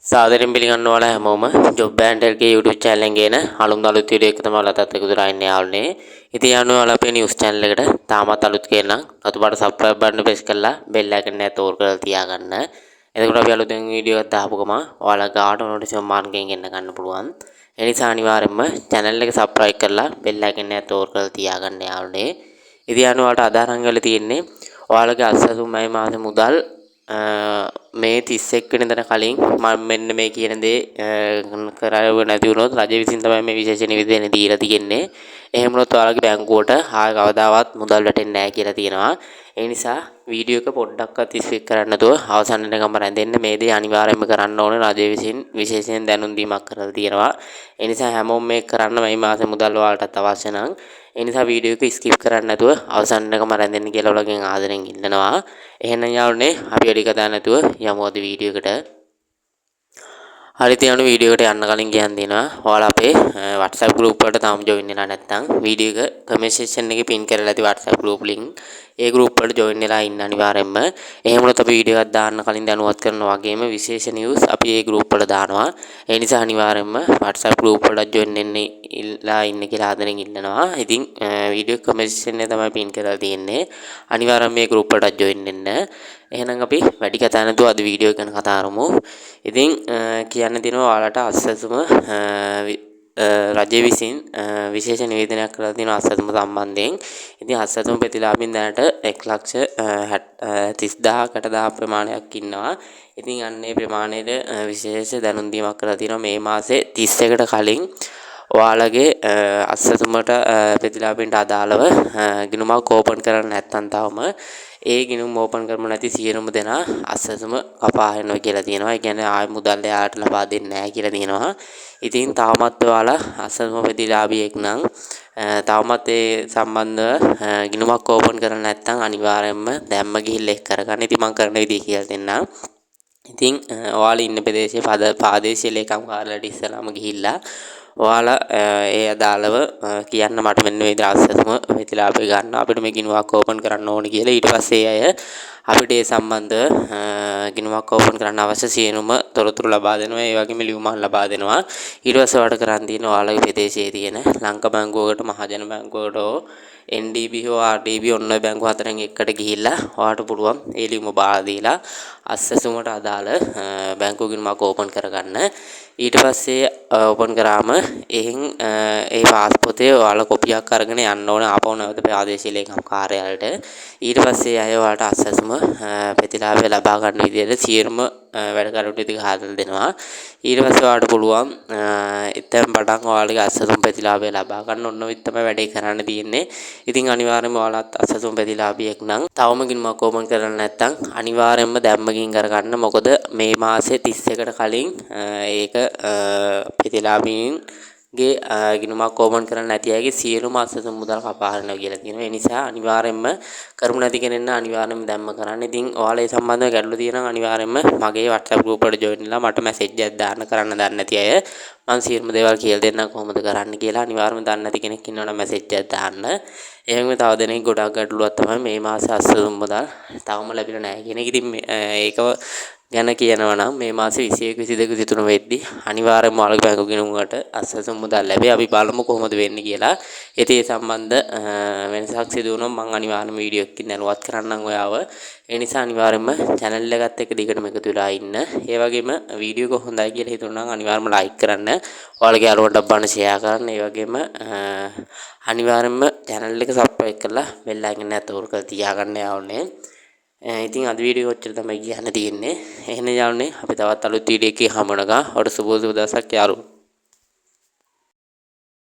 සාදරයෙන් පිළිගන්න ඕන හැමෝම ජොබ් බෑන්ඩර්ගේ YouTube channel එකේ න අලුත් වීඩියෝ එක තමයි ඔයාලට එකතු කරලා ඉන්නේ යාළුවනේ. ඉතින් යාළුවෝ ඔයාලා අපේ news channel එකට තාමත් අලුත් කෙනා නම් අතුබට subscribe button press කරලා bell icon එක තෝර කරලා තියාගන්න. එතකොට අපි අලුතෙන් වීඩියෝ එකක් දාපු ගමන් ඔයාලා ගාට notification මාර්ගයෙන් එන්න ගන්න පුළුවන්. ඒ නිසා අනිවාර්යයෙන්ම channel එක subscribe කරලා bell icon එක තෝර කරලා තියාගන්න යාළුවනේ. ඉතින් යාළුවෝ ඔයාලට අදාහරන් වෙලා තියෙන්නේ ඔයාලගේ අස්සසු මයි මාසේ මුදල් මේ 31 වෙනිදාට කලින් මම මෙන්න මේ කියන දේ කරාව නැති වුණොත් රජය විසින් තමයි මේ විශේෂ නිවේදනය දීලා තියෙන්නේ. එහෙම වුණොත් ඔයාලගේ බැංකුවට ආය කවදාවත් මුදල් වැටෙන්නේ නැහැ කියලා තියෙනවා. ඒ නිසා වීඩියෝ එක පොඩ්ඩක්වත් ස්කිප් කරන්න නැතුව අවසන් වෙනකම් රැඳෙන්න. මේ දේ අනිවාර්යයෙන්ම කරන්න ඕනේ. රජය විසින් විශේෂයෙන් දැනුම් දීමක් කරලා තියෙනවා. ඒ නිසා හැමෝම මේක කරන්න මේ මාසේ මුදල් ඔයාලටත් අවශ්‍ය නම්. ඒ නිසා වීඩියෝ එක ස්කිප් කරන්න නැතුව අවසන් වෙනකම් රැඳෙන්න කියලා ඔයගොල්ලෝගෙන් ආදරෙන් ඉල්ලනවා. එහෙනම් යාළුවනේ අපි වැඩි කතා නැතුව යමු අද වීඩියෝ එකට. හරියට යන වීඩියෝ එකට යන්න කලින් කියන්න දෙනවා. ඔයාලා අපේ WhatsApp group වලට තාම join වෙලා නැත්නම් වීඩියෝ එක comment section එකේ pin කරලා ඇති WhatsApp group link. ඒ group වලට join වෙලා ඉන්න අනිවාර්යයෙන්ම. එහෙම වුණොත් අපි වීඩියෝ එකක් දාන්න කලින් දැනුවත් කරනවා වගේම විශේෂ news අපි ඒ group වල දානවා. ඒ නිසා අනිවාර්යයෙන්ම WhatsApp group වලට join වෙන්න ඉන්න කියලා ආදරෙන් ඉල්ලනවා. ඉතින් වීඩියෝ comment section එකේ තමයි pin කරලා තියෙන්නේ. අනිවාර්යයෙන්ම මේ group වලට join වෙන්න. එහෙනම් අපි වැඩි කතා නැතුව අද වීඩියෝ එක ගැන කතා කරමු. ඉතින් කියන්න දෙනවා ඔයාලට අස්සසුම රජය විසින් විශේෂ නිවේදනයක් කරලා තියෙනවා අස්සසුම සම්බන්ධයෙන්. ඉතින් අස්සසුම ප්‍රතිලාභින් දැනට 1,30,000කට ප්‍රමාණයක් ඉන්නවා. ඉතින් අන්නේ ප්‍රමාණයට විශේෂ දැනුම් දීමක් කරලා තියෙනවා මේ මාසේ 31කට කලින් ඔයාලගේ අස්සසුමට ප්‍රතිලාභින්ට අදාළව ගිණුමක් ඕපන් කරන්න නැත්නම් තවම ඒ ගිණුම ඕපන් කරමු නැති සියලුම දෙනා අස්සසුම කපා හරිනවා කියලා තියෙනවා. ඒ කියන්නේ ආය මුදල් එයාට ලබා දෙන්නේ නැහැ කියලා තියෙනවා. ඉතින් තවමත් ඔයාලා අස්සසුම ප්‍රතිලාභියෙක් නම් තවමත් ඒ සම්බන්ධව ගිණුමක් ඕපන් කරලා නැත්නම් අනිවාර්යයෙන්ම දැම්ම ගිහිල්ලා එක් කරගන්න. ඉතින් මම කරන විදිහ කියලා දෙන්නම්. ඉතින් ඔයාලා ඉන්න ප්‍රදේශයේ ප්‍රාදේශීය ලේකම් කාර්යාලයට ඉස්සලාම ගිහිල්ලා ඔයාලා ඒ අදාළව කියන්න මට මෙන්න මේ දාස්සසම ප්‍රතිලාභය ගන්න අපිට මේ ගිණුමක් ඕපන් කරන්න ඕනේ කියලා. ඊට පස්සේ අය අපිට ඒ සම්බන්ධව ගිණුමක් ඕපන් කරන්න අවශ්‍ය සියලුම තොරතුරු ලබා දෙනවා. ඒ වගේම ලියුමක් ලබා දෙනවා. ඊට පස්සේ ඔයාලට කරන් තියෙන ඔයාලගේ ප්‍රදේශයේ තියෙන ලංකා බැංකුවකට මහජන බැංකුවකට NDB හෝ RDB ඔන්න බැංකු හතරෙන් එකකට ගිහිල්ලා ඔයාලට පුළුවන් ඒ ලියුම බාර දීලා අස්සසුමට අදාළ බැංකු ගිණුමක් ඕපන් කරගන්න. ඊට පස්සේ ඕපන් කරාම එහෙන් ඒ පාස්පෝර්ටේ ඔයාලා කොපියක් අරගෙන යන්න ඕන ආපහු නැවත ප්‍රාදේශීය ලේකම් කාර්යාලයට. ඊට පස්සේ අය ඔයාලට අස්සසුම ප්‍රතිලාභය ලබා ගන්න විදිහට සියලුම වැඩ කටයුතු ටික හදලා දෙනවා. ඊට පස්සේ ඔයාලට පුළුවන් එතෙන් පටන් ඔයාලගේ අස්සසුම ප්‍රතිලාභය ලබා ගන්න ඔන්න ඔය තමයි වැඩේ කරන්න තියෙන්නේ. ඉතින් අනිවාර්යයෙන්ම ඔයාලත් අස්සසුම ප්‍රතිලාභියෙක් නම් තවම ගිණුමක් ඕපන් කරලා නැත්නම් අනිවාර්යයෙන්ම දැම්මකින් කරගන්න. මොකද මේ මාසේ 31කට කලින් ඒක ප්‍රතිලාභීන්ගේ ගිණුමක් ඕපන් කරන්න නැති අයගේ සියලුම අස්සසුම මුදල් කපා හරිනවා කියලා තියෙනවා. ඒ නිසා අනිවාර්යයෙන්ම කරුණ නැති කෙනෙක් අනිවාර්යයෙන්ම දැම්ම කරන්න. ඉතින් ඔයාලා ඒ සම්බන්ධව ගැටලු තියෙනවා අනිවාර්යයෙන්ම මගේ WhatsApp group එකට join වෙලා මට message එකක් දාන්න කරන්න දන්නේ නැති අය මම සියලුම දේවල් කියලා දෙන්නම් කොහොමද කරන්න කියලා. අනිවාර්යයෙන්ම දන්නේ නැති කෙනෙක් ඉන්නවනම් message එකක් දාන්න. එහෙනම් තව දෙනෙක් ගොඩක් ගැටලුවක් තමයි මේ මාසේ අස්සසුම මුදල් තවම ලැබිලා නැහැ කියන එක. ඉතින් ඒක ගැන කියනවා නම් මේ මාසේ 21 22 23 වෙද්දි අනිවාර්යයෙන්ම ඔයාලගේ බැංකු ගිණුමකට අස්සසුම මුදල් ලැබේ. අපි බලමු කොහොමද වෙන්නේ කියලා. ඒ සම්බන්ධ වෙනසක් සිදු වුණොත් මම අනිවාර්යයෙන්ම වීඩියෝ එකකින් දැනුවත් කරන්නම් ඔයාව. ඒ නිසා අනිවාර්යයෙන්ම channel එකත් එක්ක දිගටම එකතු වෙලා ඉන්න. ඒ වගේම වීඩියෝ එක හොඳයි කියලා හිතුණා නම් අනිවාර්යයෙන්ම like කරන්න. ඔයාලගේ යාළුවන්ට බන්න share කරන්න. ඒ වගේම අනිවාර්යයෙන්ම channel එක subscribe කරලා bell icon එක තෝර කරලා තියාගන්න යාළුවනේ. ඉතින් අද වීඩියෝ ඔච්චර තමයි කියන්න තියෙන්නේ. එහෙනම් යාළුවනේ අපි තවත් අලුත් වීඩියෝ එකකින් හමු වෙනකම් ඔයාලට සුබ දවසක් යාළුවෝ.